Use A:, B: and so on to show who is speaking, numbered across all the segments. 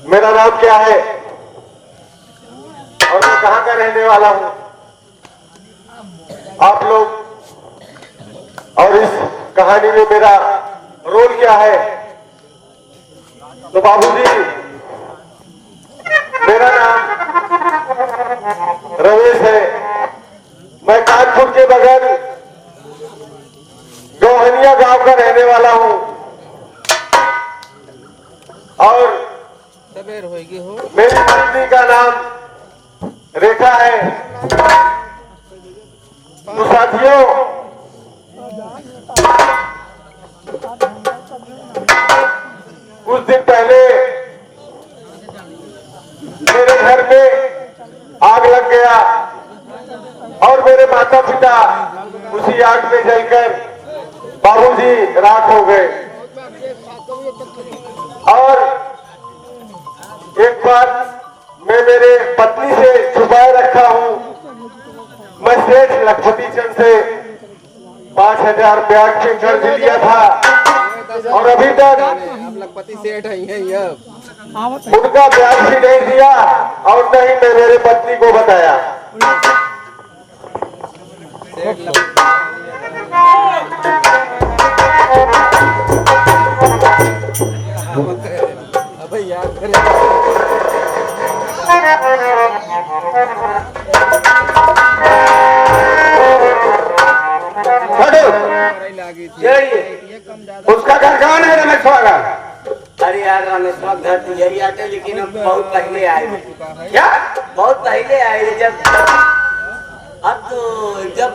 A: मेरा नाम क्या है और मैं कहाँ का रहने वाला हूँ, आप लोग और इस कहानी में मेरा रोल क्या है। तो बाबूजी, मेरा नाम रमेश है। मैं कानपुर के बगल गौहनिया गांव का रहने वाला हूँ और मेरी पत्नी का नाम रेखा है। तो साथियों, कुछ दिन पहले मेरे घर में आग लग गया और मेरे माता पिता उसी आग में जलकर बाबूजी राख हो गए। और एक बात मैं मेरे पत्नी से छुपाए रखा हूँ, मैं सेठ लखपति चंद से 5,000 ब्याज पे कर्ज लिया था और अभी तक
B: लखपति सेठ है
A: उनका ब्याज भी नहीं दिया और न ही मैं मेरे पत्नी को बताया।
B: अबे याद करें
A: उसका घर कौन है रमेश्वर का?
C: अरे यार रमेश्वर घर तो यही आते, लेकिन हम बहुत पहले आए।
A: क्या
C: बहुत पहले आए जब अब तो जब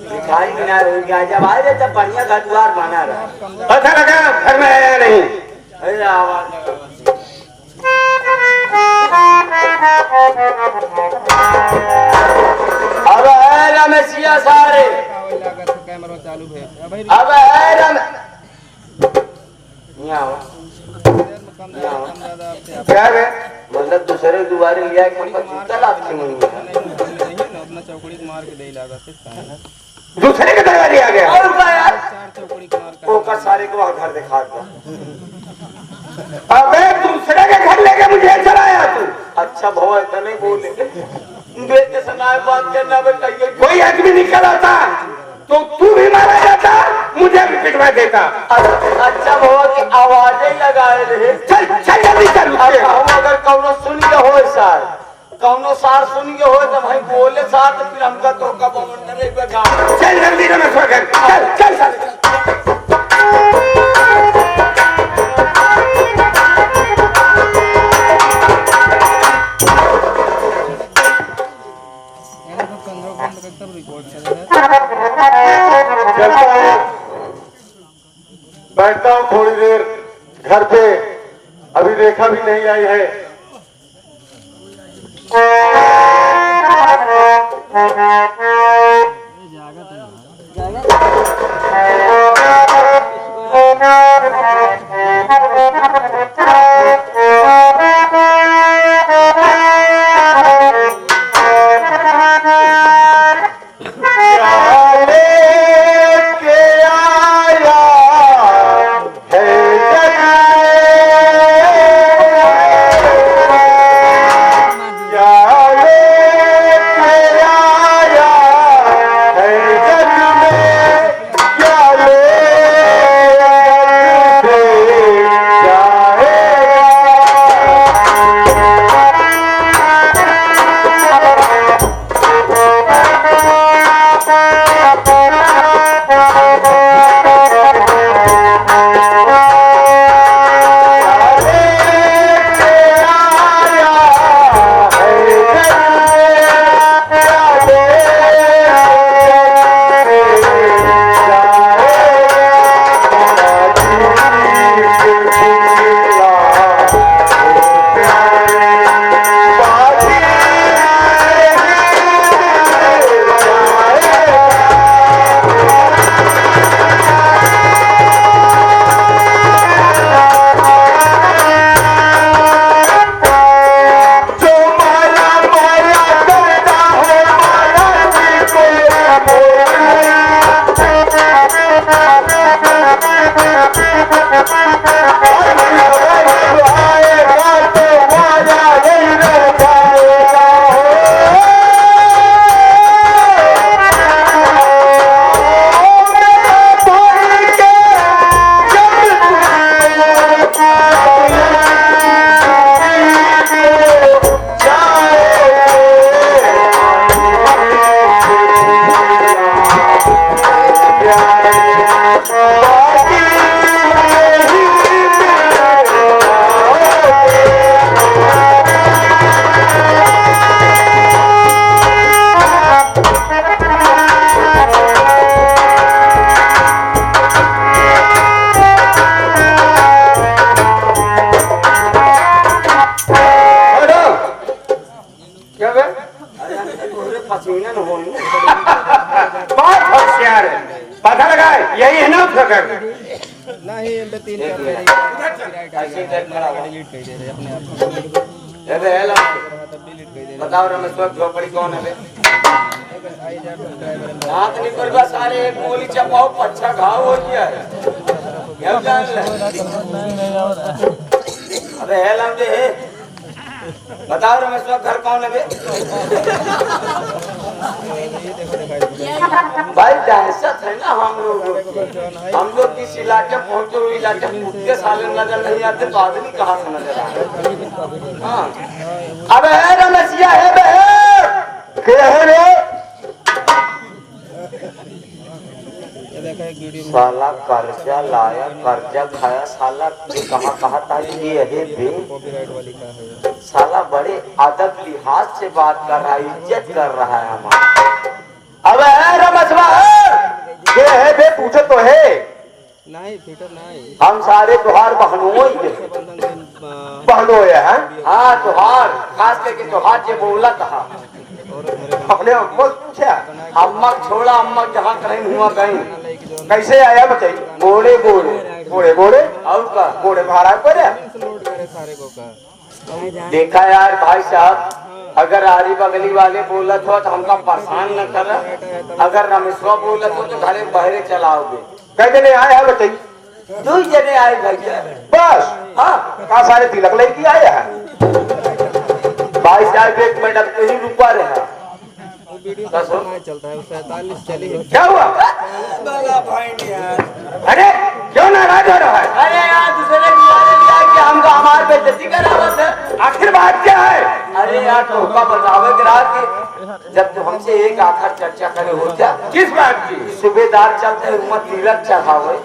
C: भिखारी बिना हो गया, जब आए थे तब बढ़िया घर द्वार बना रहा।
A: अच्छा लगा घर में आया नहीं?
C: अरे आवाज अब है रमेशिया सारे,
B: कैमरा चालू है।
C: अब है रमेश
A: क्या है?
C: मतलब दूसरे दुआरे लिया आपसे
B: अपना चौकड़ी मार के दे लगा
A: दूसरे के दरबार लिया गया
C: और क्या यार,
B: चार चौकड़ी मार
C: ओकर सारे को वहाँ घर दिखा दो।
A: अबे दूसरे के घर लेके मुझे चलाया तू?
C: अच्छा भवन तो नहीं बोले देख के समय बात करना बे कहिए।
A: कोई आदमी निकल आता तो तू भी मारा जाता, मुझे भी पिटवा देता।
C: अच्छा भवन की आवाजें लगाए रहे।
A: चल चल जल्दी चल।
C: हम अगर कौनो सुन के हो सार, कौनो सार सुन के हो तो भाई बोले सार, तो फिर हमका तो का बमंडल एक बार
A: चल जल्दी रमेश्वर घर चल चल चल। चलता हूँ, बैठता हूँ थोड़ी देर घर पे, अभी रेखा भी नहीं आई है।
C: पसीना न होई
A: बहुत होशियार है, पता लगा यही है ना उसका घर।
B: नहीं इन 3-4 मेरी
C: ऐसे इधर खड़ा हुआ।
B: डिलीट कर दे रहे अपने आप
C: अरे हेलो
B: तब डिलीट कर दे रहे
C: बताओ रमेश भाई झोपड़ी कौन है बे?
B: आई जा सब्सक्राइबर
C: हाथ निकल बा सारे एक गोली चपाओ पच्छा घाव हो गया है ये जान ले। अबे हेलो दे बताओ रमेश भाई घर कौन है बे? भाई दहशत है ना हम लोग किस इलाके पहुंचे हुए इलाके कुत्ते साले नजर नहीं आते तो आदमी कहाँ से नजर आए? हाँ अबे है रमेशिया है बे क्या है रे?
B: ये देखा एक वीडियो में
C: साला कर्जा लाया कर्जा खाया साला कहाँ कहाँ था ये है बे?
B: कॉपीराइट वाली का है
C: साला बड़े अदब लिहाज से बात कर रहा है इज्जत कर रहा है हमारा। अबे है रमसवा
A: ये है बे पूछो तो है,
B: नहीं थिएटर नहीं
C: हम सारे त्योहार बहनों ही है।
B: बंधन दिन
A: बहनो है हाँ?
C: हाँ त्योहार खास करके त्योहार जो बोला था
B: और मेरे
A: हमने हमको पूछा
C: अम्मा छोड़ा अम्मा जहाँ कहीं हुआ कहीं
B: लाइक जो
A: कैसे आया बताइए।
C: बोले बोले
A: घोड़े घोड़े
C: और का
A: घोड़े भाड़ा पर है।
B: लोड करे सारे को का
C: देखा यार भाई साहब अगर आरी बगली वाले बोलत हो तो हमका परेशान न कर। अगर रमेश्वर बोलत हो तो घरे बहरे चलाओगे।
A: कई जने आए हैं बताइए?
C: 2 जने आए भैया
A: बस
C: हाँ
A: कहाँ सारे तिलक लड़की आए हैं?
C: भाई साहब 1 मिनट अब कहीं रुका रहा
B: वो वीडियो नहीं चलता है 47 चली है
A: क्या हुआ? अरे क्यों नाराज हो रहा है?
C: अरे यार दूसरे दीवाने लिया कि हमको हमारे बेइज्जती करावत है।
A: आखिर बात क्या है?
C: अरे यार धोखा बतावे के रहा कि जब तो हमसे एक आखिर चर्चा करे हो क्या
A: किस बात की?
C: सूबेदार चलते हुए तिलक चढ़ावे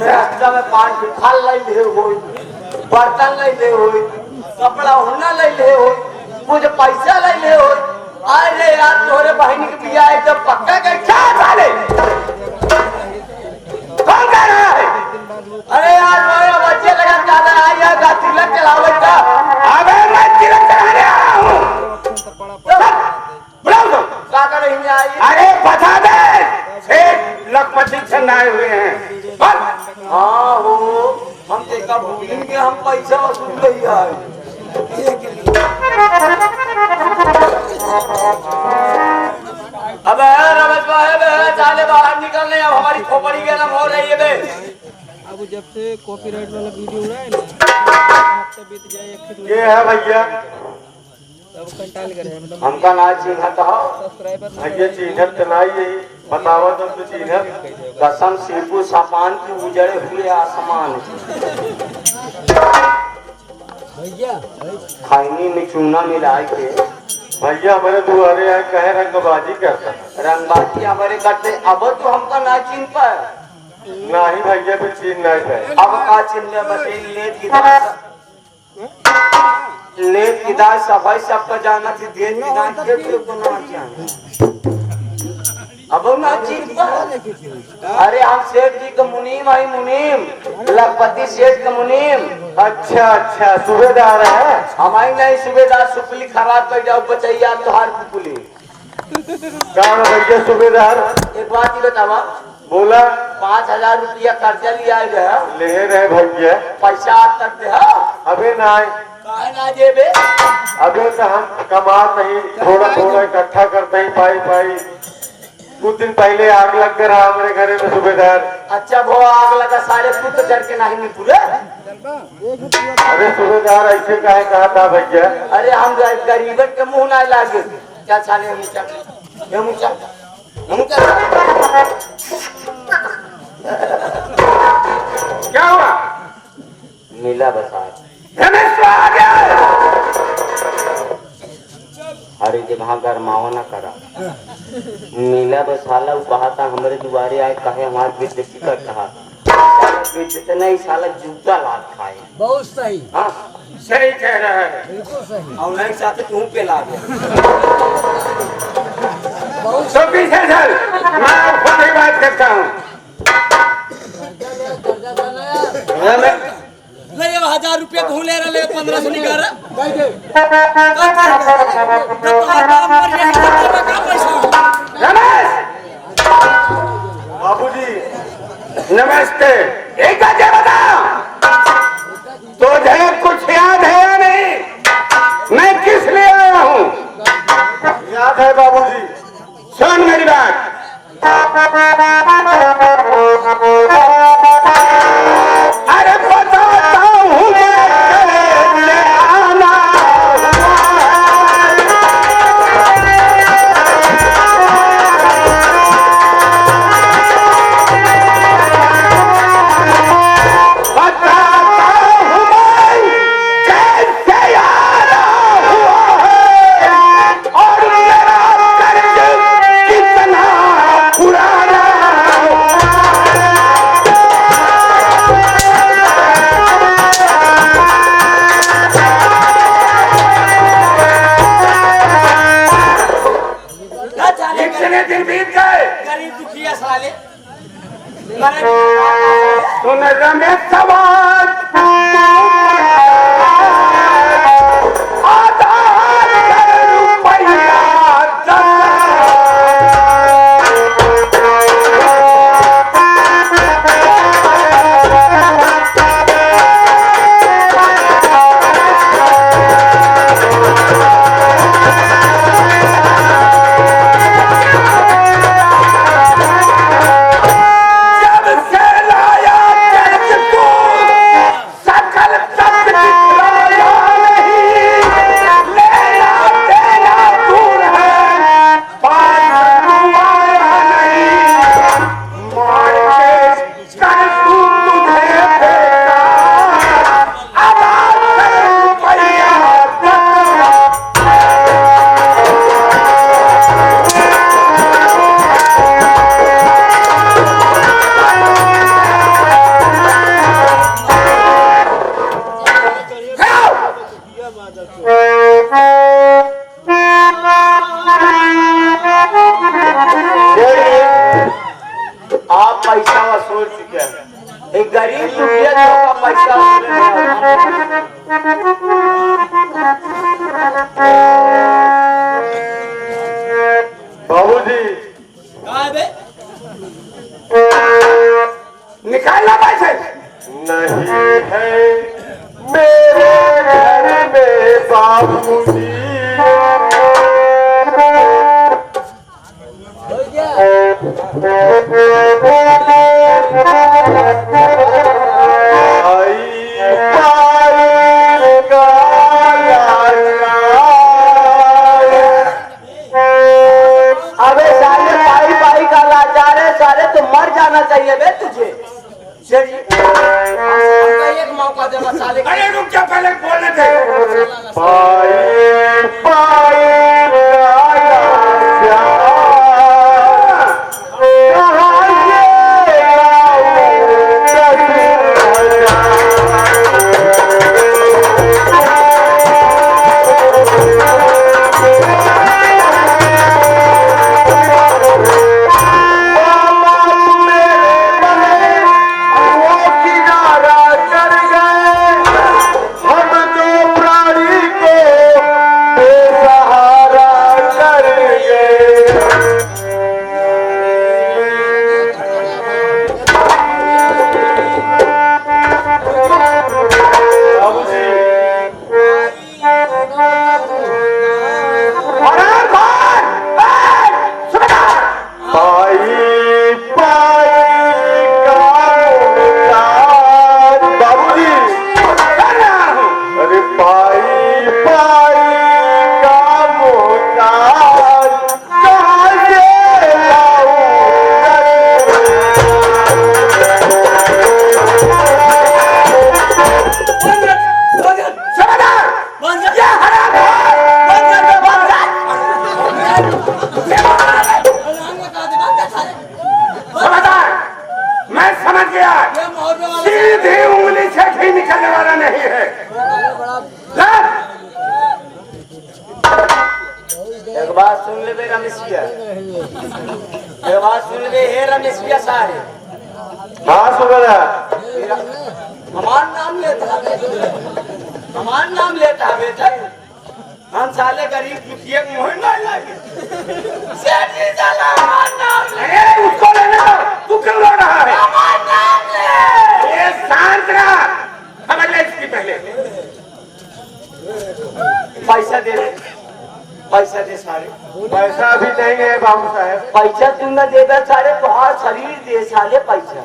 C: रास्ता में पान फल ले हो बर्तन ले हो कपड़ा होना ले हो कुछ पैसा ले हो। अरे यार तोरे बहन के बियाह एकदम पक्का कर
A: क्या साले? कौन कह रहा है?
C: अरे यार मेरा बच्चे लगा ज्यादा आया का तिलक चढ़ावे का।
A: अबे मैं तिलक चढ़ाने आया हूँ। बुलाओ तुम।
C: का कर नहीं आई?
A: अरे बता दे सेठ लखपति चंद आए हुए हैं। बोल।
C: हाँ हो हम देखा भूलेंगे हम पैसा वसूल नहीं आए। अब रमेश भाई चाले बाहर निकलने अब हमारी खोपड़ी गर्म हो रही है बे।
B: अब जब से कॉपीराइट वाला वीडियो उड़ा है ना हफ्ता बीत जाए एक फिर
A: ये है भैया
B: तब कंटाल करे मतलब
C: हमका ना चिन्ह तो
B: सब्सक्राइबर
A: भैया चिन्हत तो नहीं यही बतावा तुम तो चिन्हत।
C: कसम सीपू सामान की उजड़े हुए आसमान खैनी में चूना मिला के
A: भैया हमारे दुआरे आए कहे रंगबाजी करता
C: रंगबाजी हमारे करते अब तो हमका ना चिन्ह पाए।
A: नहीं भैया फिर चिन्ह नहीं है।
C: अब का चिन्ह बसे लेट की दाल सफाई सबका जाना थी देर की दाल के को ना जाना अब ना चिन्ह पाए। अरे हम सेठ जी का मुनीम है मुनीम लखपति सेठ का मुनीम।
A: अच्छा अच्छा सूबेदार है।
C: हमारी नहीं सूबेदार सुपली खराब कर जाओ बचैया तुहार पुपली।
A: कौन है भैया सूबेदार?
C: एक बात ही बतावा
A: बोला
C: 5000 रुपया कर्जा लिया गया
A: ले रहे भैया।
C: पैसा आज तक दे
A: अबे नहीं
C: काहे ना देबे।
A: अबे तो हम कमा नहीं थोड़ा थोड़ा इकट्ठा करते ही पाई पाई। कुछ दिन पहले आग लग कर रहा हमारे घरे में सूबेदार।
C: अच्छा वो आग लगा सारे पुत्र जड़ के नहीं में पूरे।
A: अरे सूबेदार ऐसे काहे कहा था भैया?
C: अरे हम गरीबन के मुंह ना लागे क्या साले मुचा ये मुचा
A: क्या हुआ?
C: मिला बसा
A: रमेश आ गया।
C: अरे जब हाँ गरमावा ना करा मिला बसाला बहाता हमारे दुआरे आए कहे हमारे बेइज्जती कर कहा बेइज्जती नहीं साला जूता लात खाए।
D: बहुत सही
C: हाँ
A: सही कह रहा है।
D: बिल्कुल सही
C: और नहीं साथ तू पे ला गया।
A: तो पीछे चल मैं खुद ही बात करता हूँ।
D: कर्जा था ना यार
C: ले 1000 रुपया घूम ले रहा 1500 निकाल
D: भाई दे
C: पैसा
E: नमस्ते। एक बात ये बता, तुझे कुछ याद है या नहीं? मैं किस लिए आया हूँ?
A: याद है बाबूजी।
E: सुन मेरी बात। अरे बताता हूँ मैं आना कितने दिन बीत गए?
C: गरीब दुखिया साले
E: सुन रमेश सवाल
C: आप पैसा वसूल चुके हैं। एक गरीब दुखिया का पैसा
A: बाबूजी
E: निकालना पैसे
A: नहीं है मेरे घर में बाबूजी।
C: अबे साले भाई भाई का लाचार है साले, तो मर जाना चाहिए बे तुझे। एक मौका देना साले।
E: अरे रुक जा, पहले बोलने दे।
C: एक बात सुन ले रमेशिया, एक बात सुन ले हे रमेशिया सारे।
A: हाँ सुन रहा।
C: हमार नाम लेता है, हमार नाम लेता है बेटा। हम साले गरीब दुखिया मुँह ना लागे। सेठ जी साला हमार नाम ले।
E: उसको लेना, तू क्यों लो रहा है?
C: हमार नाम
E: शांत रहा। खबर ले इसकी पहले।
C: पैसा दे, पैसा दे सारे।
A: पैसा अभी नहीं है बाबू साहब।
C: पैसा तू न देगा सारे, तुहार शरीर दे साले पैसा।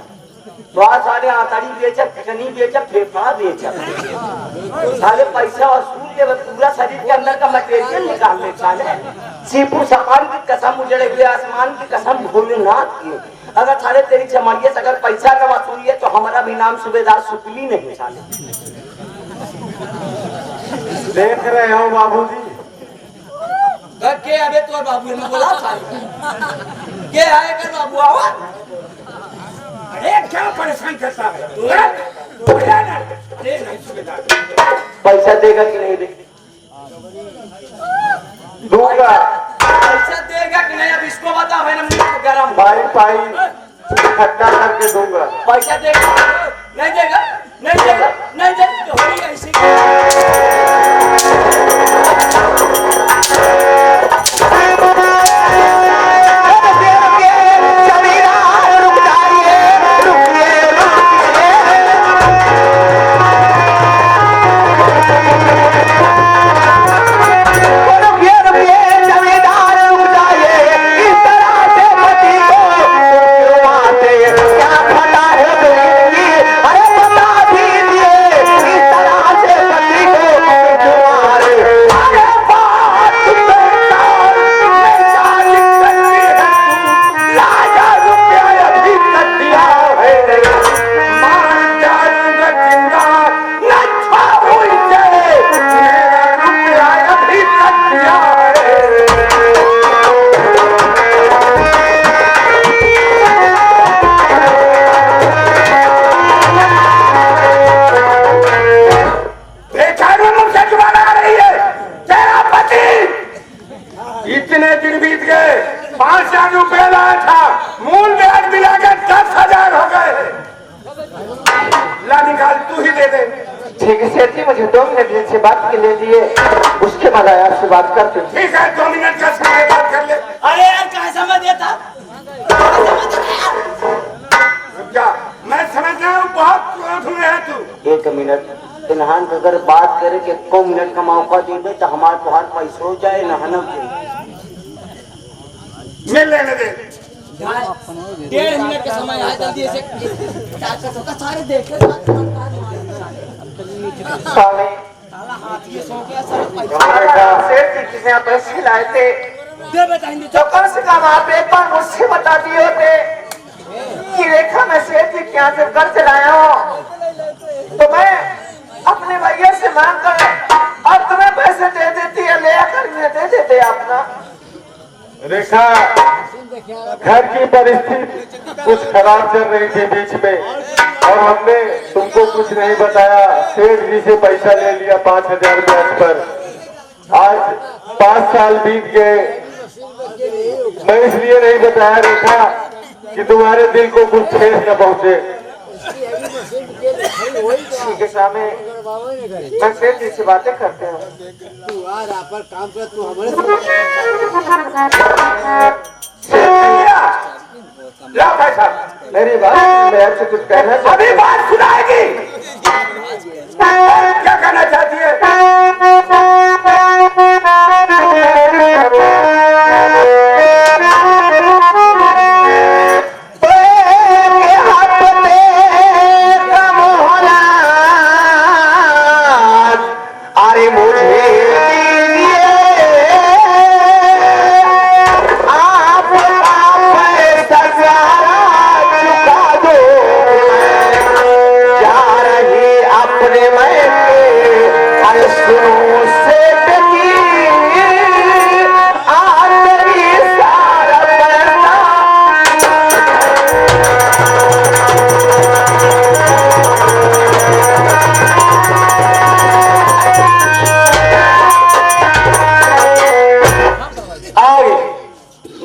C: तुहार सारे आंतड़ी बेचा, किडनी बेचा, फेफड़ा बेचा, साले पैसा वसूल के पूरा शरीर के अंदर का मटेरियल निकाल ले साले। सीपू सामान की कसम, उजड़े हुए आसमान की कसम, भोलेनाथ की। अगर साले तेरी चमड़िए से अगर पैसा का वसूल है तो हमारा भी नाम सूबेदार सुपली नहीं साले।
A: देख रहे हो बाबूजी,
C: के अबे तो बाबू ने बोला साले के आए कर बाबू आवा।
E: अरे क्या परेशान करता है? बोला ना, दे नहीं सुबेदार।
C: पैसा देगा कि नहीं देगा?
A: दूंगा।
C: पैसा देगा कि नहीं अब इसको बता, है ना मुझे गरम।
A: पाई पाई इकट्ठा करके दूंगा।
C: पैसा देगा नहीं देगा? नहीं देगा, नहीं देगा तो होगी ऐसी।
E: इतने दिन बीत गए, 5,000 रुपए लाया था, मूल ब्याज मिलाकर 10,000 हो गए। ला निकाल, तू ही दे दे।
A: ठीक है सेठ जी, मुझे 2 मिनट से बात के ले लिए, उसके बाद आपसे बात करते हैं।
E: ठीक है, 2 मिनट का समय बात कर ले।
C: अरे यार कहा समझ देता
E: क्या मैं समझ रहा हूँ, बहुत क्रोध में है तू।
C: 1 मिनट इन्हान अगर बात करे कि 1 मिनट का मौका देंगे तो हमारे तुहार पैसा हो जाए नहाना के।
E: मिल लेने दे।
D: 1.5 मिनट का समय है, जल्दी से सारे देखे
A: साले
D: हाथी सो गया सर।
A: सेठ जी किसी पैसे लाए थे
D: दे बताएंगे
A: तो कम से कम आप एक बार मुझसे बता दिए होते कि रेखा मैं सेठ जी के यहाँ से कर्ज लाया हूँ तो मैं अपने भैया से मांग कर और तुम्हें पैसे दे देती है, ले आकर दे देते आप ना। रेखा, घर की परिस्थिति कुछ खराब चल रही थी बीच में और हमने तुमको कुछ नहीं बताया, सेठ जी से पैसा ले लिया 5,000 ब्याज पर। आज 5 साल बीत गए, मैं इसलिए नहीं बताया रेखा कि तुम्हारे दिल को कुछ ठेस न पहुंचे। ठीक है सामने, मैं सेठ जी से बातें करते हैं।
D: तू आ रहा पर काम कर, तू हमारे
E: ला पैसा।
A: मेरी बात मैं आपसे कुछ कहना चाहता
E: अभी बात सुनाएगी। क्या कहना चाहती है?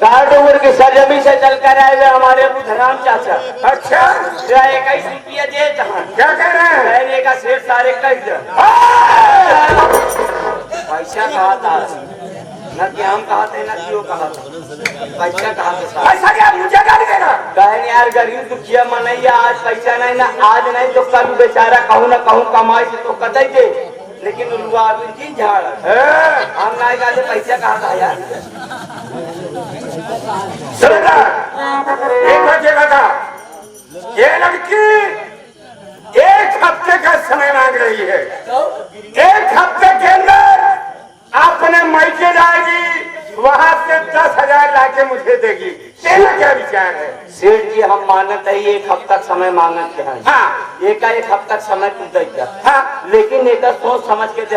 A: अरे मुझे
C: सरजमी से चलकर आए हुए हमारे बुधराम चाचा।
E: अच्छा,
C: 21 रुपया दे जहाँ।
E: क्या कह रहे हैं?
C: कहने का शेर सारे कह दे। पैसा कहा था ना कि हम कहा थे ना कि वो कहा था। पैसा कहा था साहब?
E: पैसा क्या मुझे गाली देगा?
C: कहे नहीं यार, गरीब दुखिया मनैया, आज पैसा नहीं ना, आज नहीं तो कल बेचारा कहूँ ना कहूँ कमाई से तो कतई दे, लेकिन रुआ की झाड़ हम ना गाले पैसा कहा था यार।
E: एक बजेगा था, ये लड़की 1 हफ्ते का समय मांग रही है। 1 हफ्ते के अंदर अपने मायके जाएगी, वहां से 10,000 लाके मुझे देगी। तेरा क्या विचार है?
C: सेठ जी हम मानत है 1 हफ्ता समय मांगत के हैं।
E: हाँ।
C: एक 1 हफ्ता समय तू देगा।
E: हाँ।
C: लेकिन एक सोच समझ के दे,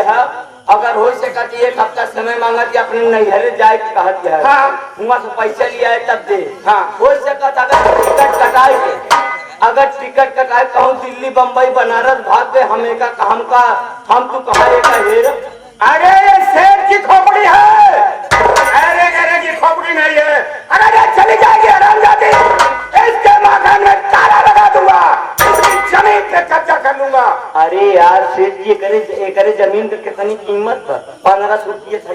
C: अगर हो सका 1 हफ्ता समय मांगत अपने नैहरे जाए के कहत है।
E: हाँ।
C: वहाँ से पैसा लिया है तब दे।
E: हाँ।
C: हो सका अगर टिकट कटाए के, अगर टिकट कटाए कहूँ दिल्ली बम्बई बनारस भाग गए, हम तू कहा हेर।
E: अरे ये शेर की खोपड़ी है, अरे गरे की खोपड़ी नहीं है। अगर ये चली जाएगी हरामजादी, इसके मकान में ताला लगा दूंगा, इसकी जमीन पे कब्जा कर लूंगा।
C: अरे यार सेठ जी करे जमीन का कितनी कीमत था? 1500 रुपये था।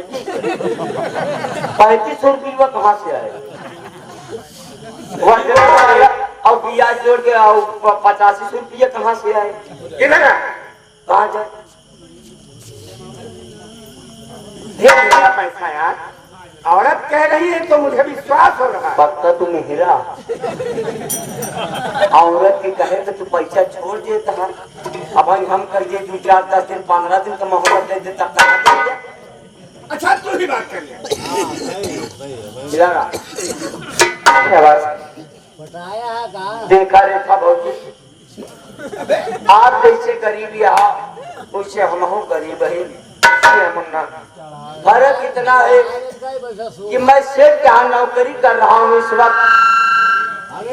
C: 3500 रुपये कहाँ से आए? और ब्याज जोड़ के 85 रुपये कहाँ से आए?
E: किधर है?
C: कहाँ जाए?
E: ढेर मेरा पैसा यार। औरत कह रही है तो मुझे विश्वास हो रहा है।
C: पक्का तुम हीरा औरत की कहे तो तू पैसा छोड़ देता है। अब हम कर दिए 2, 4, 10 दिन 15 दिन का मोहब्बत दे देता।
E: अच्छा तू ही बात कर ले।
C: देखा रेखा बहुत आप जैसे गरीब यहाँ उससे हम गरीब है। मुन्ना फर्क इतना है कि मैं सेठ के यहाँ नौकरी कर रहा हूँ इस वक्त,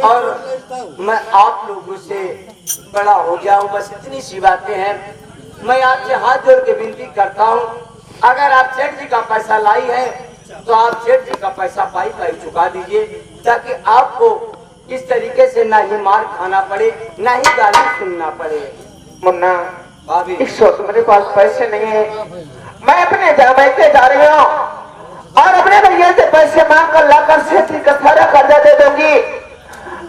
C: और मैं आप लोगों से बड़ा हो गया हूँ। बस इतनी सी बातें हैं। मैं आपसे हाथ जोड़ के विनती करता हूँ, अगर आप सेठ जी का पैसा लाई है तो आप सेठ जी का पैसा पाई चुका दीजिए, ताकि आपको इस तरीके से ना ही मार खाना पड़े ना ही गाली सुनना पड़े।
A: मुन्ना
C: भाभी
A: इस वक्त मेरे पास पैसे नहीं है। मैं अपने मैके जा रही हूँ और अपने भैया से पैसे मांग कर लाकर सेठ जी का सारा कर्जा दे दूंगी।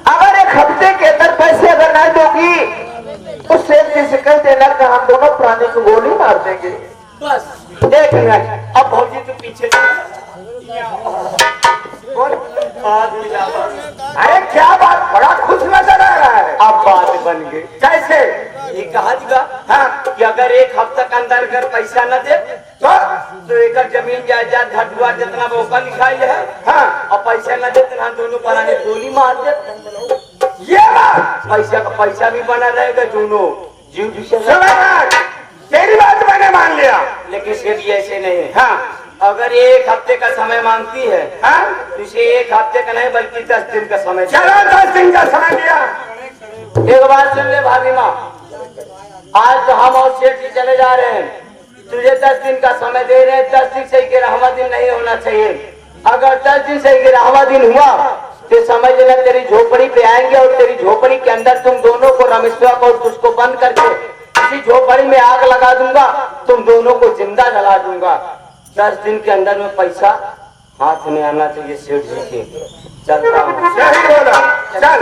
A: अगर 1 हफ्ते के अंदर पैसे अगर नहीं दूंगी तो सेठ जी से कह देना कि हम दोनों प्राणी को गोली मार देंगे।
C: बस 1 मिनट। अब भौजी तू पीछे
E: अरे क्या बात, बड़ा खुश नजर आ रहा है।
C: अब बात बन गई।
E: कैसे?
C: ये कहा दिगा कि अगर 1 हफ्ते के अंदर अगर पैसा न दे तो एक जमीन जायदाद घर द्वार जितना मौका लिखाई है।
E: हाँ।
C: और पैसा न दे तो हम दोनों प्राणी गोली मार दे।
E: ये बात
C: पैसा का पैसा भी बना रहेगा, दोनों जीव भी से।
E: तेरी बात मैंने मान लिया,
C: लेकिन सिर्फ ऐसे नहीं है।
E: हाँ।
C: अगर 1 हफ्ते का समय मांगती है
E: हाँ?
C: तो इसे 1 हफ्ते का नहीं बल्कि 10 दिन का समय।
E: चलो 10 दिन का समय दिया।
C: एक बात सुन ले भाभी माँ, आज तो हम और सेठ जी चले जा रहे हैं, तुझे 10 दिन का समय दे रहे हैं। 10 दिन से 11वां दिन नहीं होना चाहिए। अगर 10 दिन से 11वां दिन हुआ तो समझ लेना तेरी झोपड़ी पे आएंगे और तेरी झोपड़ी के अंदर तुम दोनों को रमेश्वर को और तुझको बंद करके इसी झोपड़ी में आग लगा दूंगा, तुम दोनों को जिंदा जला दूंगा। 10 दिन के अंदर में पैसा हाथ में आना चाहिए सेठ जी के। चलता हूँ।
E: सही बोला, चल।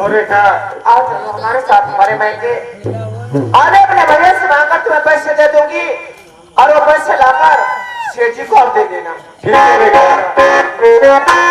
A: रेखा आज हमारे साथ हमारे मैके आने अपने भैया से मांगकर तुम्हें पैसे दे दूंगी और वो पैसे लाकर सेठ जी को आप दे देना।
E: ठीक है।